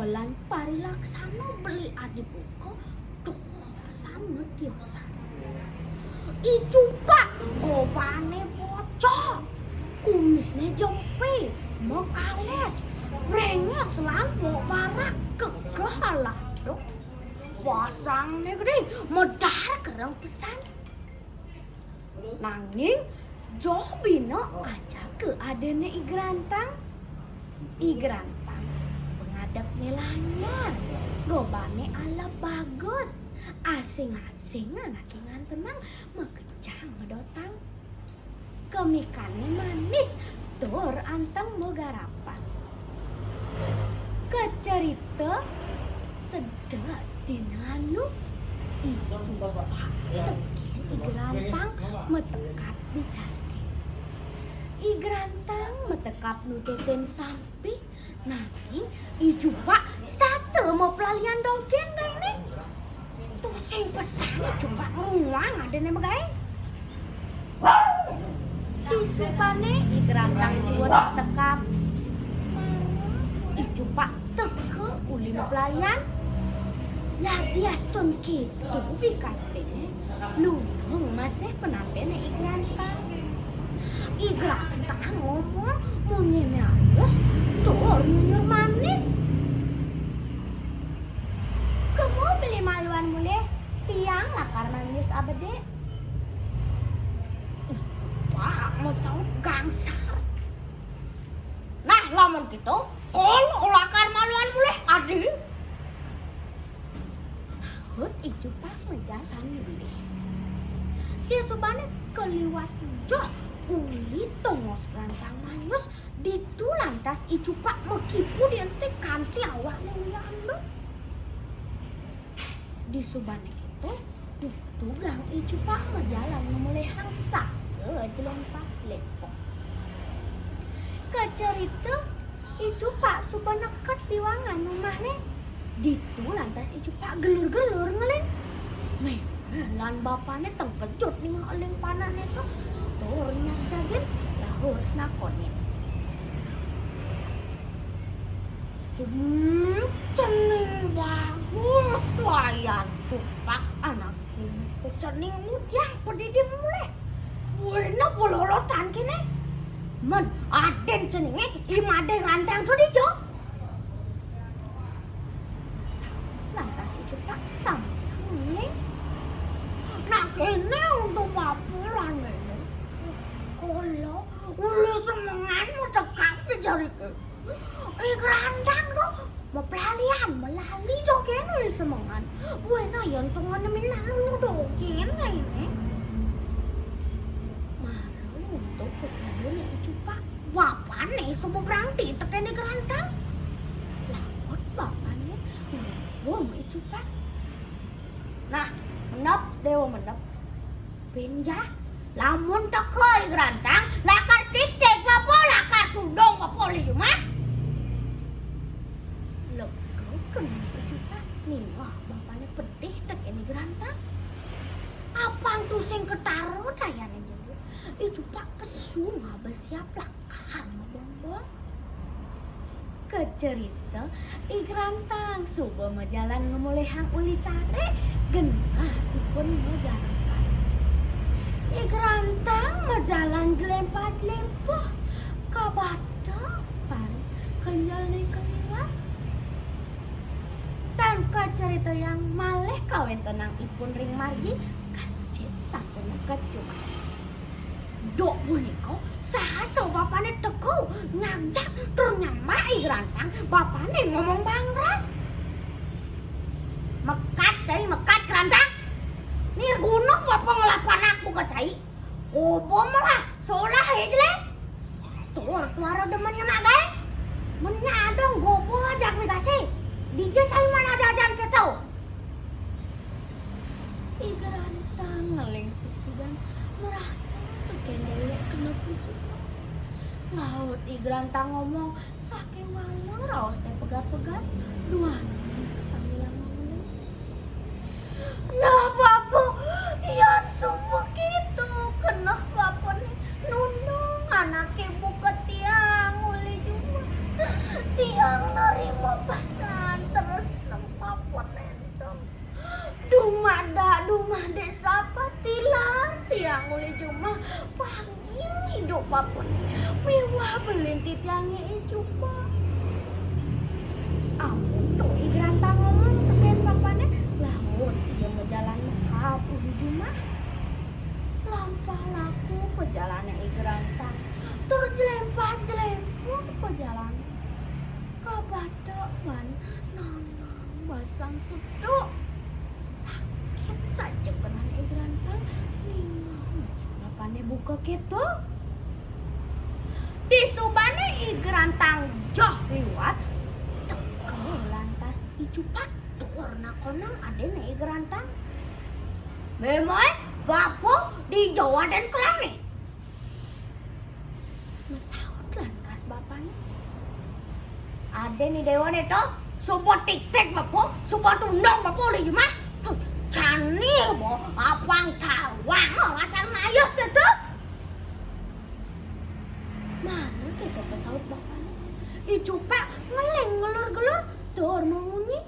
dolan parilaksana beli adibuka tuh sama diosan. Icupa gobane bocok, kumisnya jempe, mekales, brenges lampu barak kegalah tuh. Pasangnya gede, medar kerang pesan. Nanging Jobino aja ke adene Igrantang. Igrantang pengadap nilanyar, gobane ala bagus. Asing-asing anak ingan tenang, mekecang medotang. Kemikannya manis, tur anteng megarapan. Kecerita sedek dinanu itu tekis Igrantang metekap dicarke. Igrantang metekap nututin sampi, nanging ijupa state mau pelalian dogen gak ini. Tuh sing pesannya coba nguang ada nih bagai. Disupane Igrantang siwon tekap. Ijupa teke uli mau pelalian. Ya dia stun gitu bikas pene. Nunung masih penampene Igrantang. Igrantang ngomong munyene halus tur nyunyur manis. Kamu beli maluan mulai tiang lah karena nyus abade. Pak mau saut gangsar. Nah lamun gitu kol ulakar maluan mulai adi. Hut ijo pak menjalan beli. Dia subane keliwat joh uli tongos rantang manyus ditu lantas ijo pak mekipu diente kanti awaknya wianu. Di subane gitu tugang ijo pak menjalan memulai hangsa jelempat lepok. Kecerita ijo pak subane ket diwangan rumahnya. Ditu lantas ijo pak gelur-gelur ngelin. Lan bapane tengkejut nih ngeling panane tuh. Turnya jaget lahut nakonin. Cening bagus wayan cupak anakku. Cening mudiang pedidi mulai. Wena polorotan kini. Men aden ceningnya imade rantang tuh dijo. Lantas ijo pak samsang nih. Nah kene untuk papulan ini. Kalau ulu semanganmu tekap di jariku. Igrantang tuh mau pelalian melali dogen ulu semangan. Buena yang tungan minalu dogen ini. Maru untuk kesadun ijo pak. Bapane semua berangti teken Igrantang. Laut bapane ngomong ijo pak. Nah mendap dewa mendap pinjah lamun teko Igrantang lakar titik apa lakar tudung apa li mah lho kau kenapa juga nih wah bapaknya pedih teken Igrantang apaan tuh sing ketaro dayane jadi itu pak pesu ngabas siap lakar bombong kecerita Igrantang subuh majalan ngemulai hang uli care genah ipun megarapan. Igrantang majalan jelempat-lempoh kabada pan kenyal nih keliwat. Tanpa cerita yang maleh kawin tenang ipun ring margi kancit sakuna kecuma. Dok buniko sahasa bapane teko nyajak tur nyama Igrantang bapane ngomong bangras. Mekat cai mekat Igrantang. Nir gunung apa ngelapan aku ke cai. Obo malah solah aja le. Tuar demennya mak gay. Menyadong gobo ajak mikasi. Dija cai mana jajan kita. Igrantang ngelengsik sidan merasa kenele kena pusuk. Laut Igrantang ngomong saking walau raos teh pegat-pegat duan sambil ngomong. Nah bapak yang semua gitu kena bapak nih nunung anak ibu ketiang uli juga ciang nerima pesan mah desa patilan tiang uli cuma pagi hidup apun mewah belintit tiangnya cuma amun tuh gerantang ngomong teken bapaknya laut dia berjalan mekap uli cuma lampah laku perjalannya gerantang terjelempah perjalanan kabadaman nanang basang sedok sakit saja kena gerantang ningang bapaknya buka gitu di subane gerantang joh liwat teko lantas icupak turna konang adene gerantang memoy bapo di Jawa dan Kelangi masaut lantas bapaknya ada nih dewan itu supo tik-tik bapo supo tundong bapo li mah canil bo apang tawang asal mayos itu mana kita pesaut bapaknya icupak ngeleng gelur-gelur tur mengunyi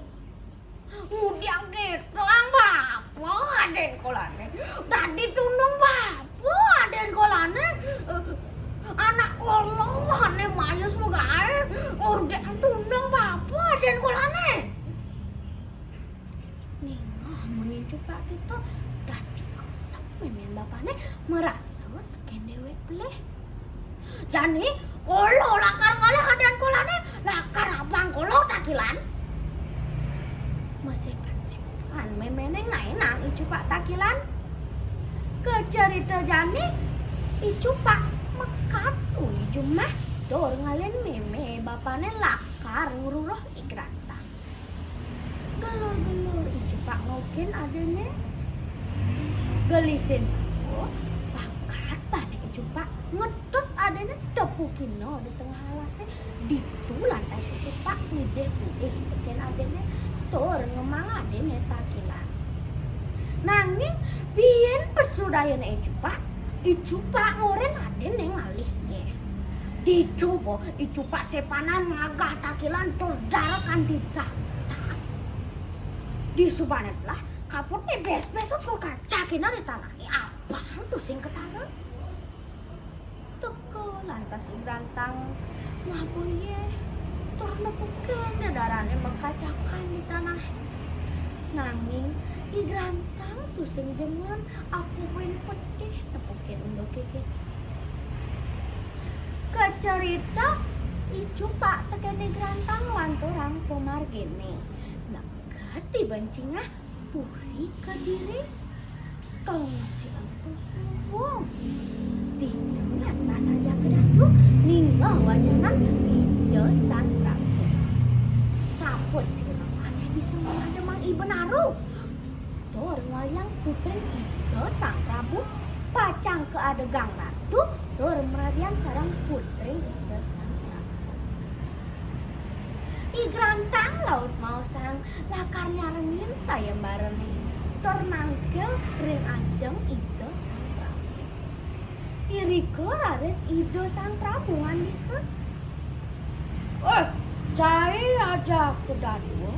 mudiang gitu ang bapo aden kolane tadi tundong bapo aden kolane anak kolong ane mayos mo gae udah tundong bapo aden kolane nih mengincupak kita tadi asap memen bapaknya merasut kendewek peleh jani kolo lakar ngalih aden kolane lakar abang kolo takilan mesepan-sepan memeneng naenang icupak takilan kecerita jani icupak mekat uli jumah dor ngalen meme bapane lakar ngururoh igrantang gelor-gelor icupak ngokin adene gelisin sapo bakat bane icupak ngedut adene tepukino di tengah halase ditu lantai icupak ngideh buih teken adene tor ngemang adene takilan nanging biyen pesudayana icupak ngoren adene ngalihnya dicoba icupak sepanan ngagah takilan tor darakan ditata di subanet lah kaput nih bes-besok lo kacakina di tanah ini abang tuh sing ketara teko lantas igrantang ngapun ye tor nepukeun darane mengkacakan di tanah nanging igrantang tuh sing jengon aku main pedih nepukeun undo keket kecerita icupak teken igrantang lanturang pemargene ti bancingah puri kadiri tong siang suwung titu lantas saja kedalu ninggal wajanan ide sang prabu sapo sirang aneh bisa mengademang ibenaru tor wayang putri ide sang prabu pacang ke adegang ratu tor meradian sarang putri ide sang igrantang laut mau sang lakarnya rengin saya bareng tor nangkel ring ajeng ido sang prabu iriko rares ido sang prabu ngandika cai aja ke dadu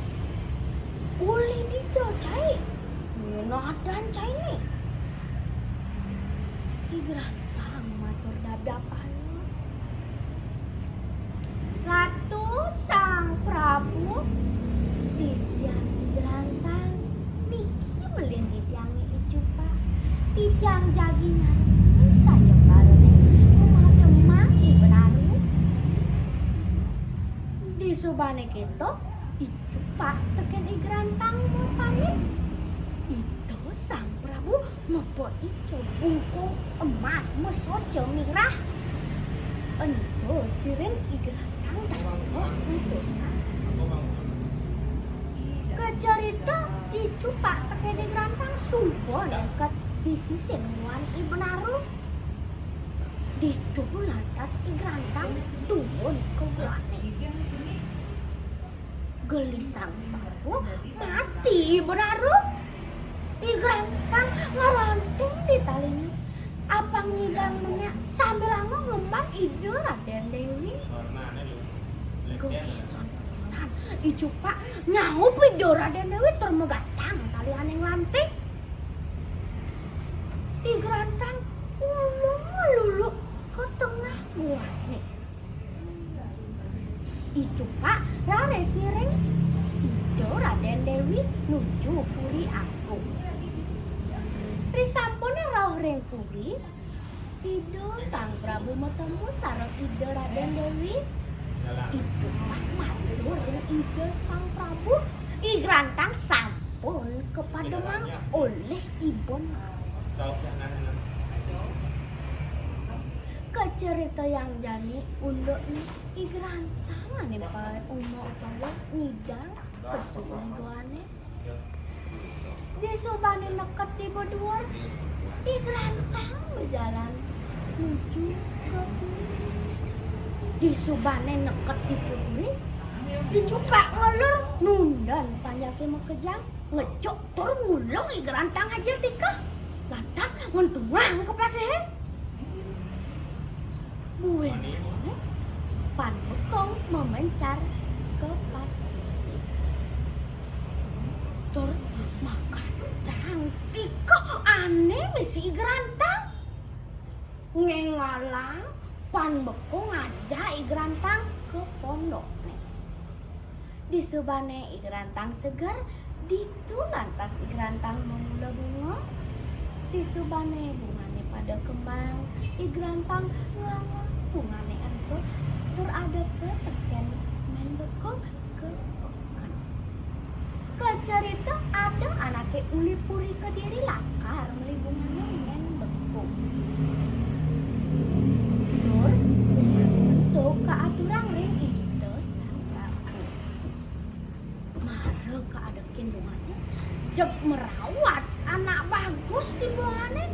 uli dijo cai dan cai nih igrantang matur dadapan ratu sang prabu titiang gerantang niki belin titiangnya icupak titiang jagingan saya bareng rumah demang ibenaru di subane keto icupak teken igrantang mau pamit itu sang prabu mepo ijo bungkung emas mesojo mirah endo ciren igrantang dados utusan kecerita icupak teken igrantang sumpah dekat di sisi nuan ibenaru ditu lantas igrantang turun ke wane gelisang sapu mati ibenaru igrantang ngelanting di talinya apang ngidangnya sambil ngembang ide Raden Dewi gegeson pisan icupak nyaup ide Raden Dewi tur megatang talian yang lantik di gerantang lulu ke tengah guane. Icupa rares ngiring Ido Raden Dewi nuju puri agung. Risampun rauh ring puri Ido Sang Prabu metemu sareng Ido Raden Dewi. Icupa matur ring Ido Sang Prabu I gerantang sampun kepademang oleh ibon. Kecerita yang jani undoknya I gerantang ane pae umo utawa ngidang kesulih goane. Disubane neket di beduar I gerantang berjalan menuju ke puri. Disubane neket di puri Dicupa ngelur nundan panjake mekejang ngecok tur ngulung I gerantang aja tika lantas mentuang ke pasehe. Buen pan bekong memencar ke pasir. Tur makan cantik aneh misi gerantang. Ngengalang pan bekong aja I gerantang ke pondok. Disubane I gerantang segar ditu lantas I gerantang memula bunga. Disubane bungane pada kembang I gerantang nganga bungane anto tur ada ke teken men bekong ke okan. Kecerita ada anake uli puri Kediri lakar meli bungane men bekong. Tur bungane ka aturang ring Ido Sang Prabu. Mare ka adekin bungane jek merawat anak bagus di bungane.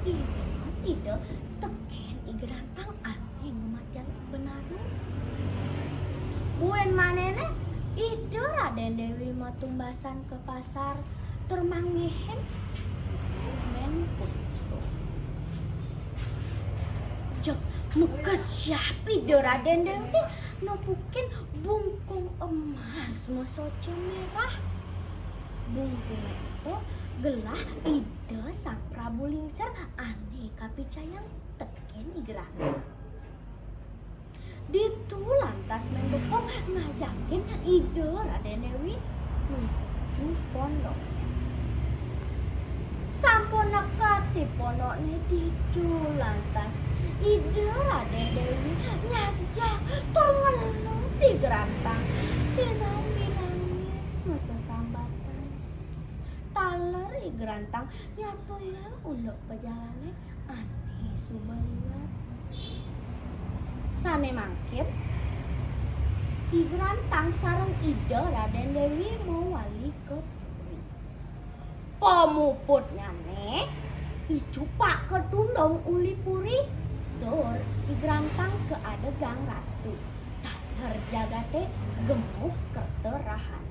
Ido tidak teken I gerantang ane ngemajan benar. Buen manene Ido Raden Dewi matumbasan ke pasar termangihen men putu. Jek mekesiap Ido Raden Dewi nopukin bungkung emas mosoce merah. Bungkung itu gelah Ido Sang Prabu Lingser ane kapicayang teken I gerantang. Ditu lantas mendukung ngajakin Ido Raden Dewi menuju pondok. Sampun nekat di pondokne ditu lantas Ido Raden Dewi ngajak tur ngeluh di gerantang. Sinambi nangis mesesambatan. Taler I gerantang nyato ya undok pejalane aneh subaliwat. Sane mangkir I gerantang sareng Ido Raden Dewi mau wali ke puri. Pemuputnya ne Icupa ketundong uli puri tur I gerantang ke adegang ratu. Taler jagate gemuk keterahan.